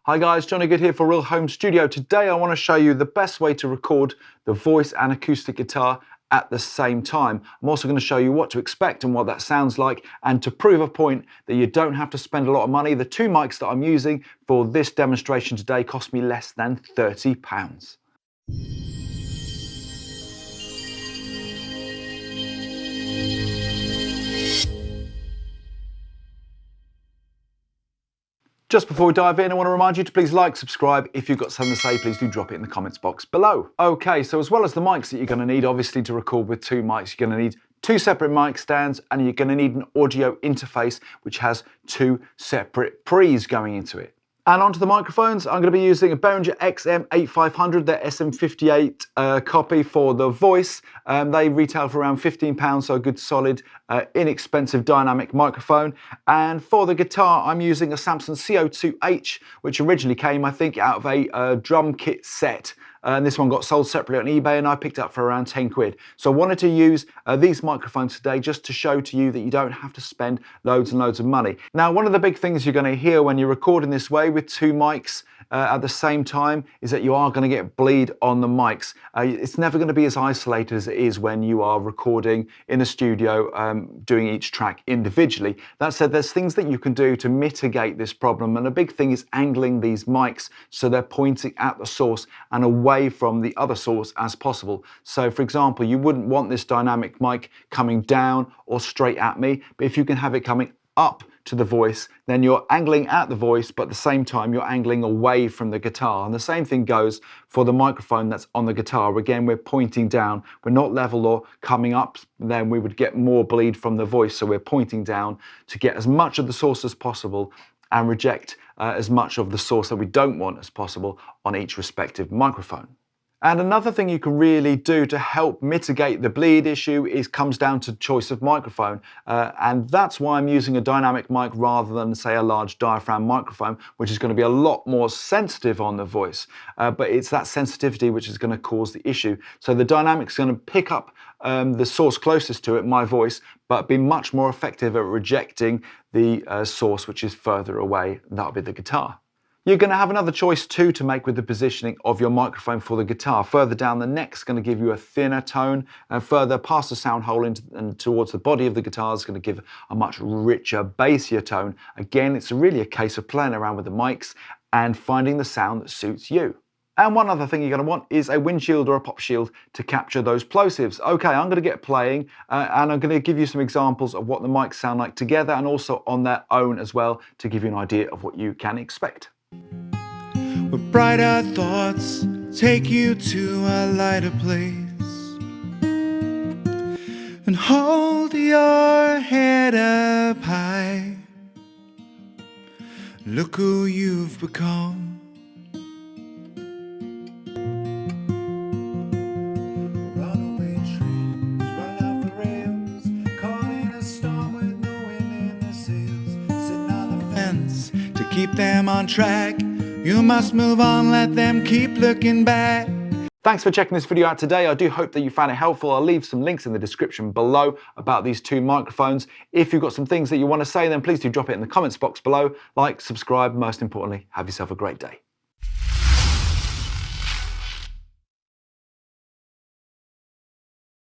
Hi guys, Johnny Good here for Real Home Studio. Today I want to show you the best way to record the voice and acoustic guitar at the same time. I'm also going to show you what to expect and what that sounds like, and to prove a point that you don't have to spend a lot of money. The two mics that I'm using for this demonstration today cost me less than £30. Just before we dive in, I want to remind you to please like, subscribe. If you've got something to say, please do drop it in the comments box below. Okay, so as well as the mics that you're going to need, obviously, to record with two mics, you're going to need two separate mic stands, and you're going to need an audio interface which has two separate pre's going into it. And onto the microphones, I'm going to be using a Behringer XM8500, their SM58 copy for the voice. They retail for around £15, so a good solid, inexpensive dynamic microphone. And for the guitar, I'm using a Samson CO2H, which originally came, I think, out of a drum kit set. And this one got sold separately on eBay, and I picked up for around 10 quid. So I wanted to use these microphones today just to show to you that you don't have to spend loads and loads of money. Now, one of the big things you're going to hear when you're recording this way with two mics at the same time is that you are going to get bleed on the mics. It's never going to be as isolated as it is when you are recording in a studio, doing each track individually. That said, there's things that you can do to mitigate this problem, and a big thing is angling these mics so they're pointing at the source and away from the other source as possible. So for example, you wouldn't want this dynamic mic coming down or straight at me, but if you can have it coming up to the voice, then you're angling at the voice, but at the same time you're angling away from the guitar. And the same thing goes for the microphone that's on the guitar. Again, we're pointing down, we're not level or coming up, then we would get more bleed from the voice. So we're pointing down to get as much of the source as possible and reject as much of the source that we don't want as possible on each respective microphone. And another thing you can really do to help mitigate the bleed issue comes down to choice of microphone. And that's why I'm using a dynamic mic rather than, say, a large diaphragm microphone, which is going to be a lot more sensitive on the voice. But it's that sensitivity which is going to cause the issue. So the dynamic's going to pick up the source closest to it, my voice, but be much more effective at rejecting the source which is further away. That'll be the guitar. You're going to have another choice too to make with the positioning of your microphone for the guitar. Further down the neck's going to give you a thinner tone, and further past the sound hole and towards the body of the guitar is going to give a much richer, bassier tone. Again, it's really a case of playing around with the mics and finding the sound that suits you. And one other thing you're going to want is a windshield or a pop shield to capture those plosives. Okay, I'm going to get playing and I'm going to give you some examples of what the mics sound like together and also on their own as well, to give you an idea of what you can expect. Where brighter thoughts take you to a lighter place, and hold your head up high. Look who you've become. Runaway trains run off the rails, caught in a storm with no wind in the sails, sitting on the fence to keep them on track. You must move on, let them keep looking back. Thanks for checking this video out today. I do hope that you found it helpful. I'll leave some links in the description below about these two microphones. If you've got some things that you want to say, then please do drop it in the comments box below. Like, subscribe, most importantly, have yourself a great day.